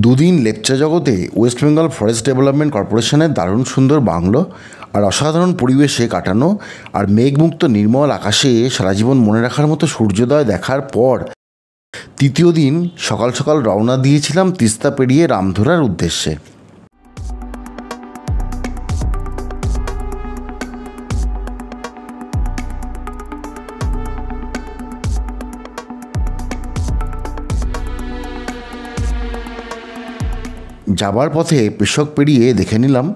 দুদিন লেপচা জগতে West Bengal forest development কর্পোরেশনের দারুণ সুন্দর বাংলো আর অসাধারণ পরিবেশে কাটানো আর মেঘমুক্ত নির্মল আকাশে সারা জীবন মনে রাখার মতো সূর্যোদয় দেখার পর তৃতীয় দিন সকাল সকাল রওনা দিয়েছিলাম তিস্তা পেরিয়ে রামধুরার উদ্দেশ্যে। যাবার পথে পেশক পেরিয়ে দেখে নিলাম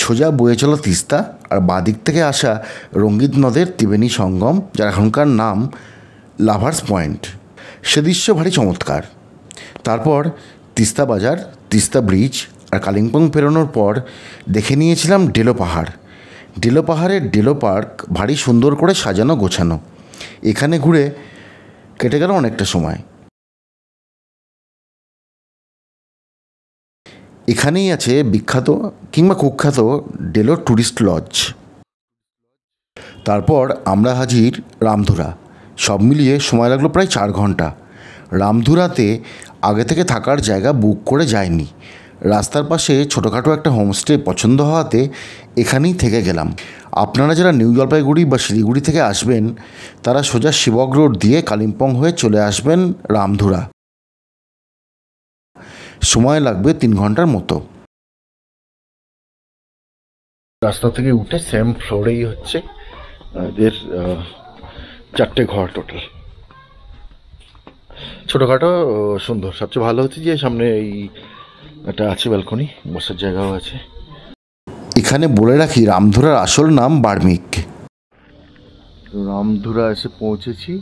সোজা বয়ে চলা তিস্তা আর বাঁদিক থেকে আসা রঙ্গিত নদের ত্রিবেণী সঙ্গম, যার এখনকার নাম লাভার্স পয়েন্ট। সে দৃশ্য ভারী চমৎকার। তারপর তিস্তা বাজার, তিস্তা ব্রিজ আর কালিম্পং পেরোনোর পর দেখে নিয়েছিলাম ডেলো পাহাড়। ডেলো পাহাড়ের ডেলো পার্ক ভারী সুন্দর করে সাজানো গোছানো। এখানে ঘুরে কেটে গেল অনেকটা সময়। এখানেই আছে বিখ্যাত কিংবা কুখ্যাত ডেলো ট্যুরিস্ট লজ। তারপর আমরা হাজির রামধুরা। সব মিলিয়ে সময় লাগলো প্রায় 4 ঘন্টা। রামধুরাতে আগে থেকে থাকার জায়গা বুক করে যায়নি। রাস্তার পাশে ছোটোখাটো একটা হোমস্টে পছন্দ হওয়াতে এখানেই থেকে গেলাম। আপনারা যারা নিউ জলপাইগুড়ি বা শিলিগুড়ি থেকে আসবেন তারা সোজা শিবক রোড দিয়ে কালিম্পং হয়ে চলে আসবেন রামধুরা। সময় লাগবে 3 ঘন্টার মতো। রাস্তা থেকে উঠে সেম ফ্লোরেই হচ্ছে এদের 4টে ঘর টোটাল। ছোটোখাটো সুন্দর। সবচেয়ে ভালো হচ্ছে যে সামনে এই একটা আছে ব্যালকনি, বসার জায়গাও আছে। এখানে বলে রাখি রামধুরার আসল নাম বার্মিক। রামধুরা এসে পৌঁছেছি।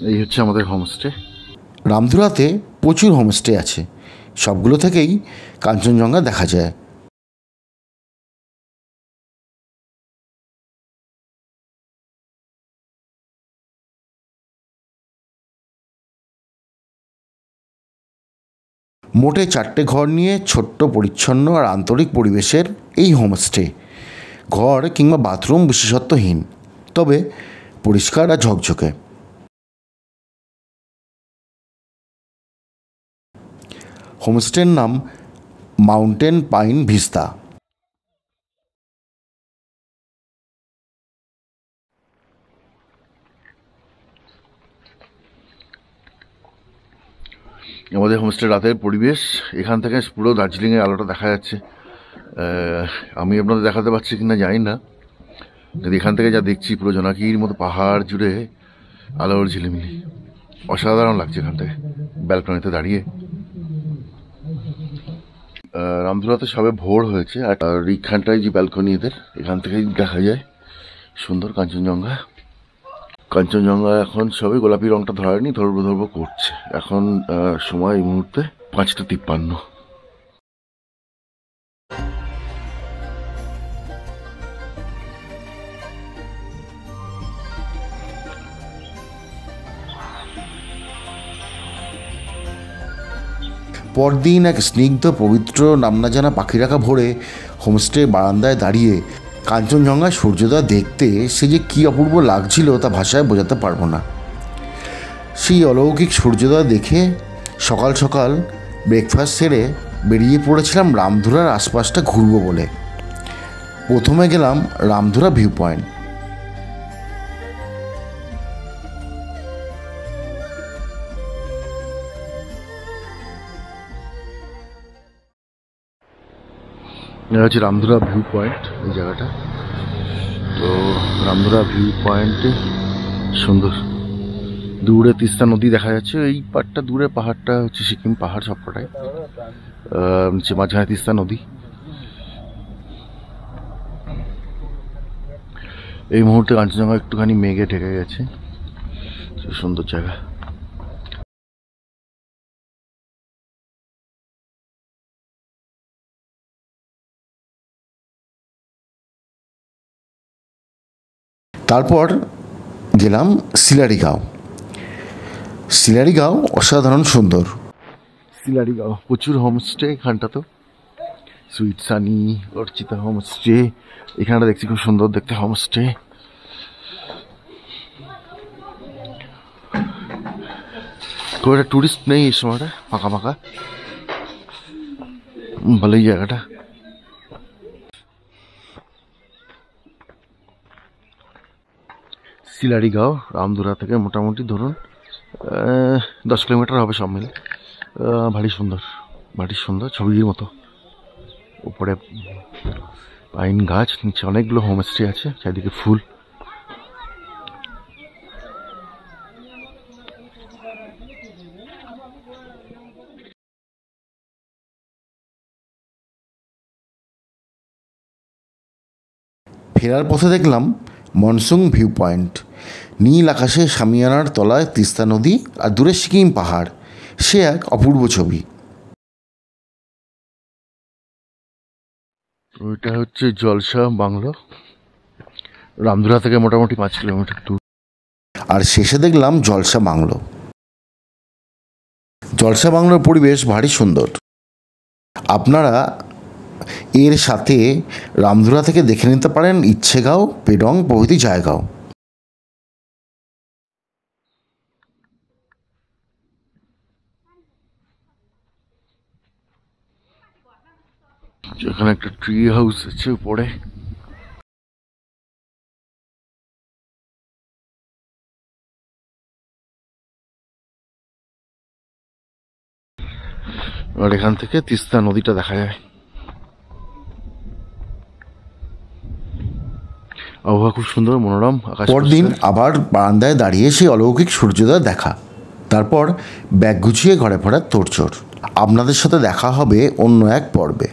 এই হচ্ছে আমাদের হোমস্টে। রামধুরাতে প্রচুর হোমস্টে আছে, সবগুলো থেকেই কাঞ্চনজঙ্ঘা দেখা যায়। মোটে 4টে ঘর নিয়ে ছোট্ট, পরিচ্ছন্ন আর আন্তরিক পরিবেশের এই হোমস্টে। ঘর কিংবা বাথরুম বিশেষত্বহীন, তবে পরিষ্কার আর ঝকঝকে। হোমস্টের নাম মাউন্টেন পাইন ভিস্তা। আমাদের হোমস্টে রাতের পরিবেশ। এখান থেকে পুরো দার্জিলিংয়ের আলোটা দেখা যাচ্ছে। আমি আপনাদের দেখাতে পারছি কিনা জানি না, কিন্তু এখান থেকে যা দেখছি পুরো জোনাকির মতো পাহাড় জুড়ে আলোর ঝিলিমিলি। অসাধারণ লাগছে এখান থেকে ব্যালকনিতে দাঁড়িয়ে। রামধুরাতে সবে ভোর হয়েছে আর এইখানটায় যে ব্যালকনি এদের, এখান থেকেই দেখা যায় সুন্দর কাঞ্চনজঙ্ঘা। কাঞ্চনজঙ্ঘা এখন সবে গোলাপি রংটা ধরেনি, ধরবো করছে। এখন সময় এই মুহূর্তে 5:53। পরদিন এক স্নিগ্ধ, পবিত্র, নামনা জানা পাখিরাখা ভোরে হোমস্টে বারান্দায় দাঁড়িয়ে কাঞ্চনজঙ্ঘার সূর্যোদয় দেখতে সে যে কী অপূর্ব লাগছিল তা ভাষায় বোঝাতে পারবো না। সেই অলৌকিক সূর্যোদয় দেখে সকাল সকাল ব্রেকফাস্ট সেরে বেরিয়ে পড়েছিলাম রামধুরার আশপাশটা ঘুরবো বলে। প্রথমে গেলাম রামধুরা ভিউ পয়েন্ট। এটা হচ্ছে রামধুরা ভিউ পয়েন্ট, এই জায়গাটা। তো রামধুরা ভিউ পয়েন্টে সুন্দর দূরে তিস্তা নদী দেখা যাচ্ছে। এই পাটটা দূরে, পাহাড়টা হচ্ছে সিকিম পাহাড় সবকটাই, নিচে মাঝখানে তিস্তা নদী। এই মুহূর্তে কাঞ্চনজঙ্ঘা একটুখানি মেঘে ঢেকে গেছে। সুন্দর জায়গা। তারপর গেলাম সিলারিগাঁও। সিলারিগাঁও অসাধারণ সুন্দর। সিলারিগাঁও প্রচুর হোমস্টে এখানটাতেও। সুইট সানি, অর্চিতা হোমস্টে, এখানটা দেখছি খুব সুন্দর দেখতে হোমস্টে। খুব একটা টুরিস্ট নেই এই সময়টা, ফাঁকা ফাঁকা, ভালোই জায়গাটা। সিলারিগাঁও রামদুরা থেকে মোটামুটি ধরুন 10 কিলোমিটার হবে সব মিলে। ভারী সুন্দর ছবির মতো। উপরে পাইন গাছ, নিচে অনেকগুলো হোমস্টে আছে, চারিদিকে ফুল। ফেরার পথে দেখলাম মনসুং ভিউ পয়েন্ট। নীল আকাশে শামিয়ানার তলায় তিস্তা নদী আর দূরে সিকিম পাহাড়, সে এক অপূর্ব ছবি। ওইটা হচ্ছে জলসা বাংলো, রামধুরা থেকে মোটামুটি 5 কিলোমিটার দূর। আর শেষে দেখলাম জলসা বাংলো। জলসা বাংলোর পরিবেশ ভারী সুন্দর। আপনারা এর সাথে রামধুরা থেকে দেখে নিতে পারেন ইচ্ছেগাঁও, পেডং প্রভৃতি জায়গাও। এখানে একটা ট্রি হাউস আছে উপরে। আর এখান থেকে তিস্তা নদীটা দেখা যায়। আবহাওয়া খুব সুন্দর, মনোরম আকাশ। পরদিন আবার বারান্দায় দাঁড়িয়ে সেই অলৌকিক সূর্যোদয় দেখা, তারপর ব্যাগ গুছিয়ে ঘরে ফেরার তোড়জোড়। আপনাদের সাথে দেখা হবে অন্য এক পর্বে।